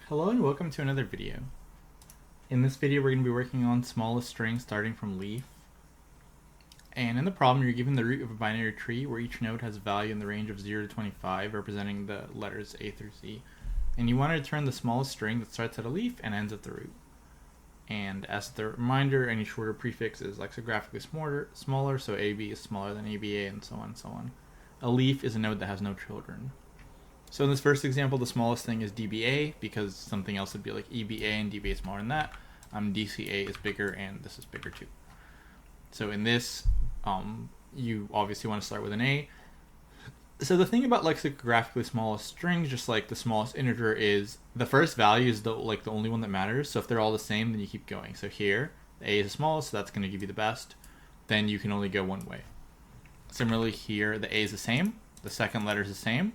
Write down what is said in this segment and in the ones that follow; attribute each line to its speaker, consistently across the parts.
Speaker 1: Hello and welcome to another video. In this video we're going to be working on smallest string starting from leaf. And in the problem you're given the root of a binary tree where each node has a value in the range of 0 to 25 representing the letters A through Z. And you want to return the smallest string that starts at a leaf and ends at the root. And as the reminder, any shorter prefix is lexicographically smaller, so AB is smaller than ABA and so on and so on. A leaf is a node that has no children. So in this first example, the smallest thing is DBA because something else would be like EBA and DBA is smaller than that. DCA is bigger and this is bigger too. So in this, you obviously want to start with an A. So the thing about lexicographically smallest strings, just like the smallest integer, is the first value is the only one that matters. So if they're all the same, then you keep going. So here, the A is the smallest, so that's going to give you the best. Then you can only go one way. Similarly here, the A is the same, the second letter is the same.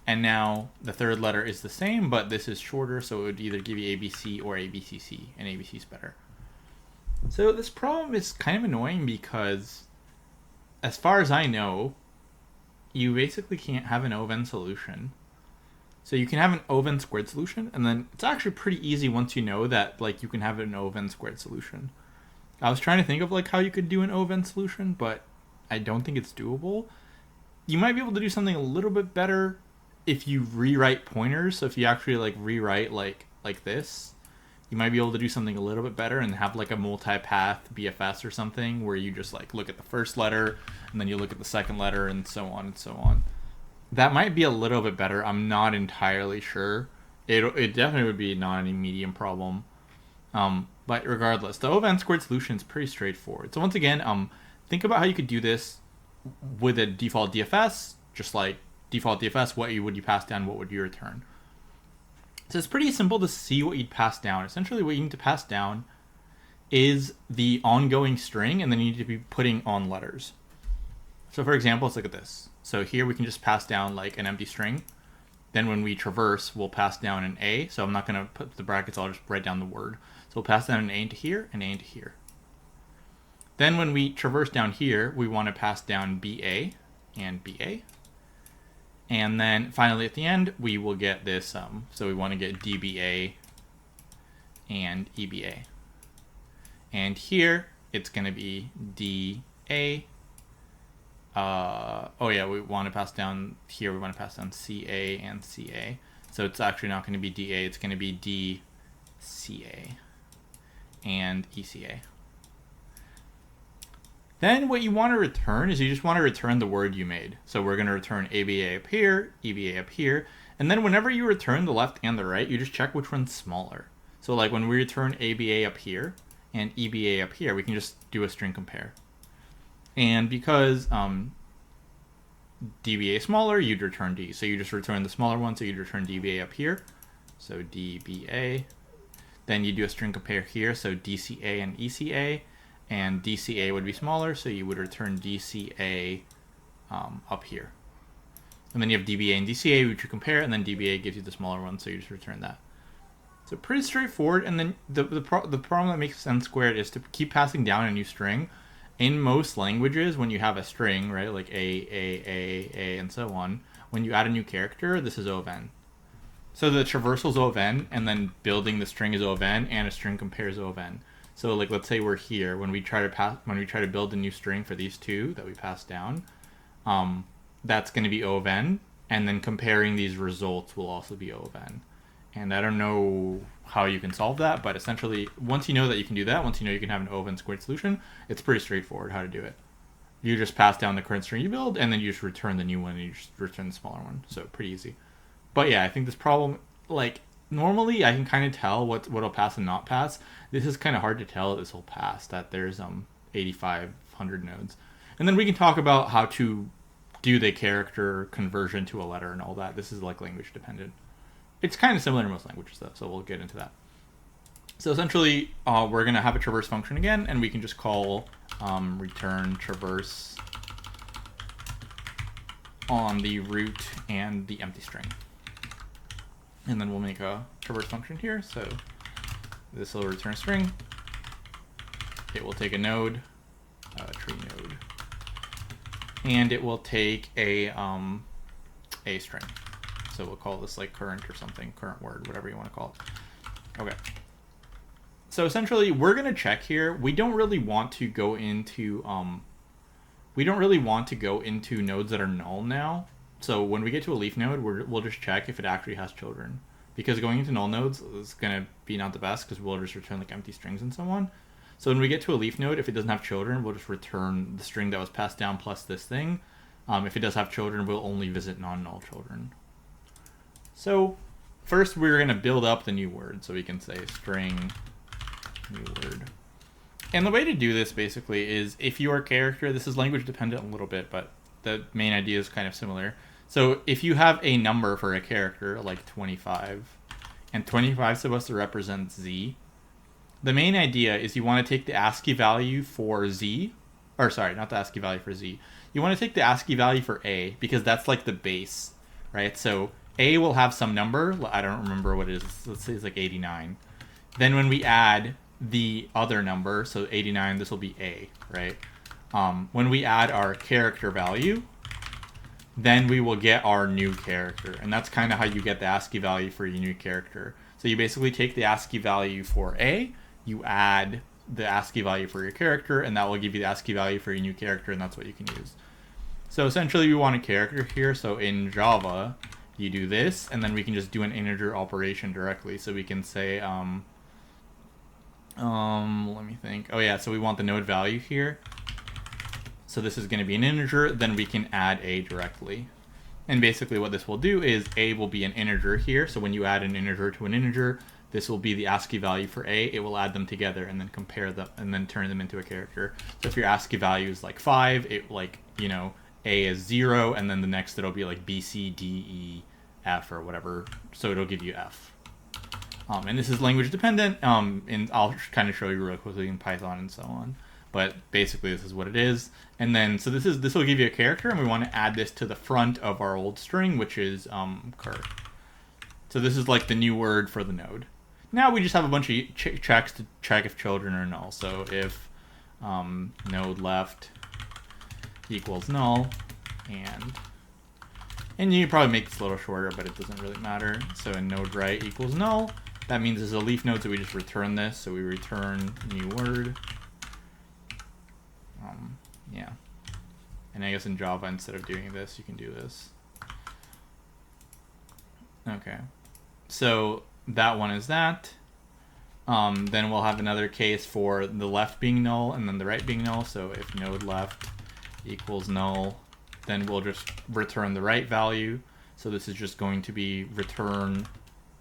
Speaker 1: And now the third letter is the same, but this is shorter, so it would either give you ABC or ABCC, and ABC is better. So this problem is kind of annoying because, as far as I know, you basically can't have an O(n) solution. So you can have an O(n) squared solution, and then it's actually pretty easy once you know that you can have an O(n) squared solution. I was trying to think of how you could do an O(n) solution, but I don't think it's doable. You might be able to do something a little bit better if you rewrite pointers. So if you actually rewrite like this, you might be able to do something a little bit better and have a multi-path BFS or something where you just look at the first letter and then you look at the second letter and so on and so on. That might be a little bit better. I'm not entirely sure. It definitely would be not any medium problem. But regardless, the O(n) squared solution is pretty straightforward. So once again, think about how you could do this with a default DFS, just like default DFS, what would you pass down, what would you return? So it's pretty simple to see what you'd pass down. Essentially what you need to pass down is the ongoing string, and then you need to be putting on letters. So for example, let's look at this. So here we can just pass down an empty string. Then when we traverse, we'll pass down an A. So I'm not going to put the brackets, I'll just write down the word. So we'll pass down an A into here, an A into here. Then when we traverse down here, we want to pass down BA and BA. And then finally at the end, we will get this, so we want to get DBA and EBA. And here, it's going to be DA. We want to pass down, here we want to pass down CA and CA. So it's actually not going to be DA, it's going to be DCA and ECA. Then what you want to return is you just want to return the word you made. So we're going to return ABA up here, EBA up here. And then whenever you return the left and the right, you just check which one's smaller. So when we return ABA up here and EBA up here, we can just do a string compare. And because DBA is smaller, you'd return D. So you just return the smaller one, so you'd return DBA up here. So DBA. Then you do a string compare here, so DCA and ECA. And DCA would be smaller, so you would return DCA up here. And then you have DBA and DCA, which you compare, and then DBA gives you the smaller one, so you just return that. So pretty straightforward. And then the problem that makes n squared is to keep passing down a new string. In most languages, when you have a string, right, like A, and so on, when you add a new character, this is O(n). So the traversal is O(n), and then building the string is O(n), and a string compare is O(n). So let's say we're here, when we try to build a new string for these two that we pass down, that's going to be O(n), and then comparing these results will also be O(n). And I don't know how you can solve that, but essentially once you know that you can do that, once you know you can have an O(n) squared solution, it's pretty straightforward how to do it. You just pass down the current string you build, and then you just return the new one, and you just return the smaller one. So pretty easy. But yeah, I think this problem, normally I can kind of tell what'll pass and not pass. This is kind of hard to tell that this will pass, that there's 8,500 nodes. And then we can talk about how to do the character conversion to a letter and all that. This is language dependent. It's kind of similar to most languages though, so we'll get into that. So essentially, we're going to have a traverse function again, and we can just call return traverse on the root and the empty string. And then we'll make a traverse function here. So this will return a string. It will take a node, a tree node, and it will take a string. So we'll call this like current or something, current word, whatever you want to call it. Okay. So essentially, we're gonna check here. We don't really want to go into nodes that are null now. So when we get to a leaf node, we'll just check if it actually has children, because going into null nodes is gonna be not the best because we'll just return like empty strings and so on. So when we get to a leaf node, if it doesn't have children, we'll just return the string that was passed down plus this thing. If it does have children, we'll only visit non-null children. So first, we're gonna build up the new word. So we can say string new word. And the way to do this basically is, if your character, this is language dependent a little bit, but the main idea is kind of similar. So if you have a number for a character like 25, and 25 is supposed to represent Z, the main idea is you want to take the ASCII value for Z, or sorry, not the ASCII value for Z. You want to take the ASCII value for A, because that's like the base, right? So A will have some number, I don't remember what it is, let's say it's like 89. Then when we add the other number, so 89, this will be A, right? When we add our character value, then we will get our new character. And that's kind of how you get the ASCII value for your new character. So you basically take the ASCII value for A, you add the ASCII value for your character, and that will give you the ASCII value for your new character, and that's what you can use. So essentially we want a character here. So in Java, you do this, and then we can just do an integer operation directly. So we can say, let me think. Oh yeah, so we want the node value here. So this is going to be an integer, then we can add A directly. And basically what this will do is A will be an integer here. So when you add an integer to an integer, this will be the ASCII value for A. It will add them together and then compare them and then turn them into a character. So if your ASCII value is like 5, it like, you know, A is 0, and then the next it'll be like B, C, D, E, F or whatever. So it'll give you F. And this is language dependent, and I'll kind of show you real quickly in Python and so on. But basically this is what it is. And then, so this will give you a character, and we want to add this to the front of our old string, which is cur. So this is like the new word for the node. Now we just have a bunch of checks to check if children are null. So if node left equals null, and you can probably make this a little shorter, but it doesn't really matter. So in node right equals null, that means this is a leaf node, so we just return this. So we return new word. Yeah. And I guess in Java, instead of doing this, you can do this. Okay. So that one is that. Then we'll have another case for the left being null and then the right being null. So if node left equals null, then we'll just return the right value. So this is just going to be return.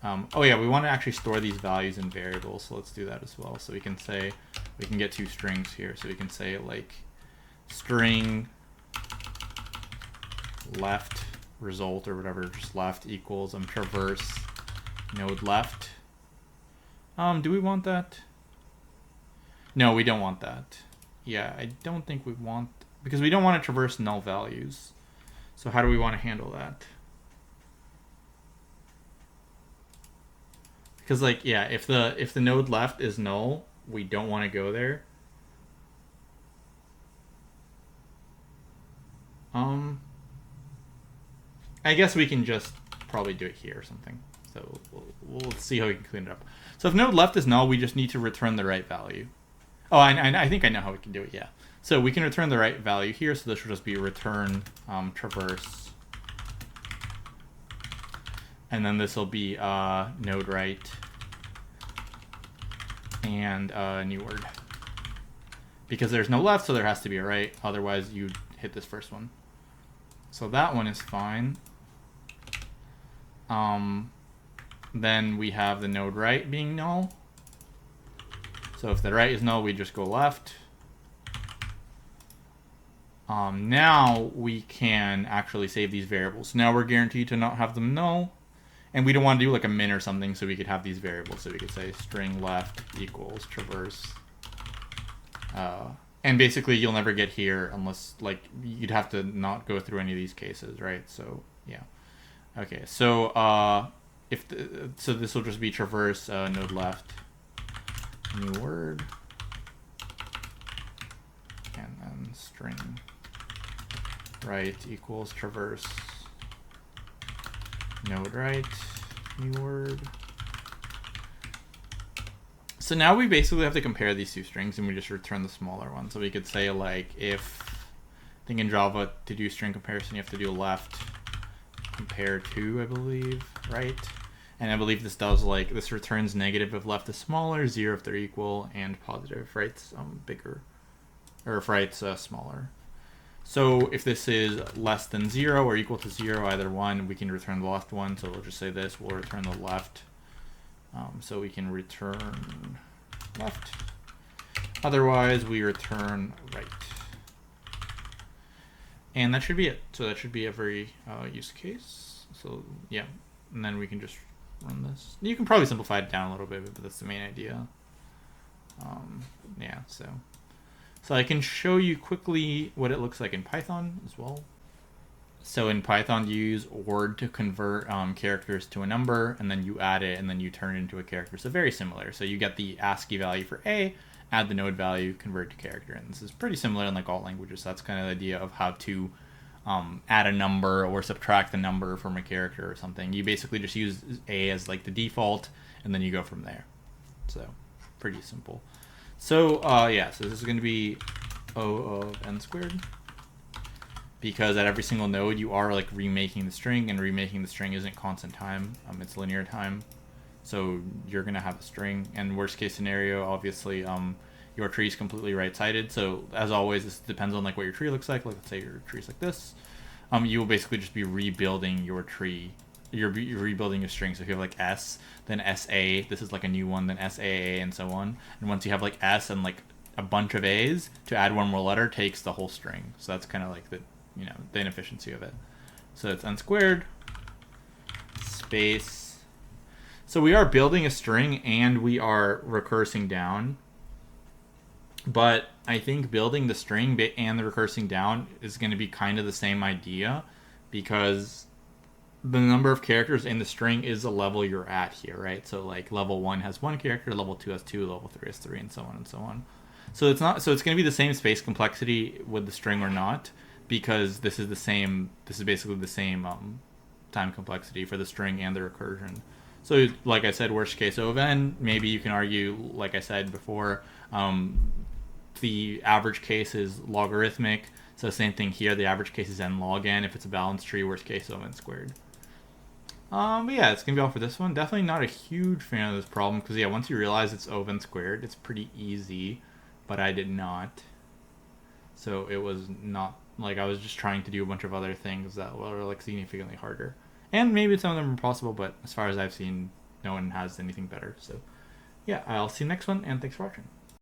Speaker 1: Oh yeah, we want to actually store these values in variables. So let's do that as well. So we can say, we can get two strings here. So we can say like string left result or whatever, just left equals traverse node left. Do we want that? No, we don't want that. Yeah, I don't think we want, because we don't want to traverse null values. So how do we want to handle that? Because like, yeah, if the node left is null, we don't want to go there. I guess we can just probably do it here or something. So we'll see how we can clean it up. So if node left is null, we just need to return the right value. Oh, I think I know how we can do it, yeah. So we can return the right value here, so this will just be return traverse. And then this will be node right and new word. Because there's no left, so there has to be a right. Otherwise, you'd hit this first one. So that one is fine. Then we have the node right being null. So if the right is null, we just go left. Now we can actually save these variables. Now we're guaranteed to not have them null. And we don't want to do like a min or something, so we could have these variables. So we could say string left equals traverse. And basically you'll never get here unless, like, you'd have to not go through any of these cases, right? So yeah. Okay, so so this will just be traverse node left new word, and then string right equals traverse node right, new word. So now we basically have to compare these two strings, and we just return the smaller one. So we could say, like, if, I think in Java, to do string comparison, you have to do left compare to, I believe, right? And I believe this does, like, this returns negative if left is smaller, 0 if they're equal, and positive if right's bigger, or if right's smaller. So if this is less than 0 or equal to 0, either one, we can return the left one. So we'll just say this, we'll return the left. So we can return left. Otherwise, we return right. And that should be it. So that should be every use case. So yeah, and then we can just run this. You can probably simplify it down a little bit, but that's the main idea. Yeah, so I can show you quickly what it looks like in Python as well. So in Python, you use word to convert characters to a number, and then you add it, and then you turn it into a character. So very similar. So you get the ASCII value for A, add the node value, convert to character. And this is pretty similar in like all languages. So that's kind of the idea of how to add a number or subtract a number from a character or something. You basically just use A as like the default, and then you go from there. So pretty simple. So yeah, so this is going to be O of n squared. Because at every single node, you are like remaking the string, and remaking the string isn't constant time, it's linear time. So you're gonna have a string, and worst case scenario, obviously, your tree is completely right-sided. So as always, this depends on like what your tree looks like. Like let's say your tree is like this. You will basically just be rebuilding your tree. You're rebuilding your string. So if you have like S, then SA, this is like a new one, then SAA, and so on. And once you have like S and like a bunch of A's, to add one more letter takes the whole string. So that's kind of like the inefficiency of it. So it's n squared space. So we are building a string and we are recursing down. But I think building the string and the recursing down is going to be kind of the same idea, because the number of characters in the string is the level you're at here, right? So like level 1 has 1 character, level 2 has 2, level 3 has 3, and so on and so on. So it's going to be the same space complexity with the string or not, because this is basically the same time complexity for the string and the recursion. So like I said, worst case O of n, maybe you can argue, like I said before, the average case is logarithmic. So same thing here, the average case is n log n. If it's a balanced tree, worst case O of n squared. But yeah, it's going to be all for this one. Definitely not a huge fan of this problem, because yeah, once you realize it's O of n squared, it's pretty easy, but I did not. So it was not, like, I was just trying to do a bunch of other things that were like significantly harder. And maybe some of them are possible, but as far as I've seen, no one has anything better. So yeah, I'll see you next one, and thanks for watching.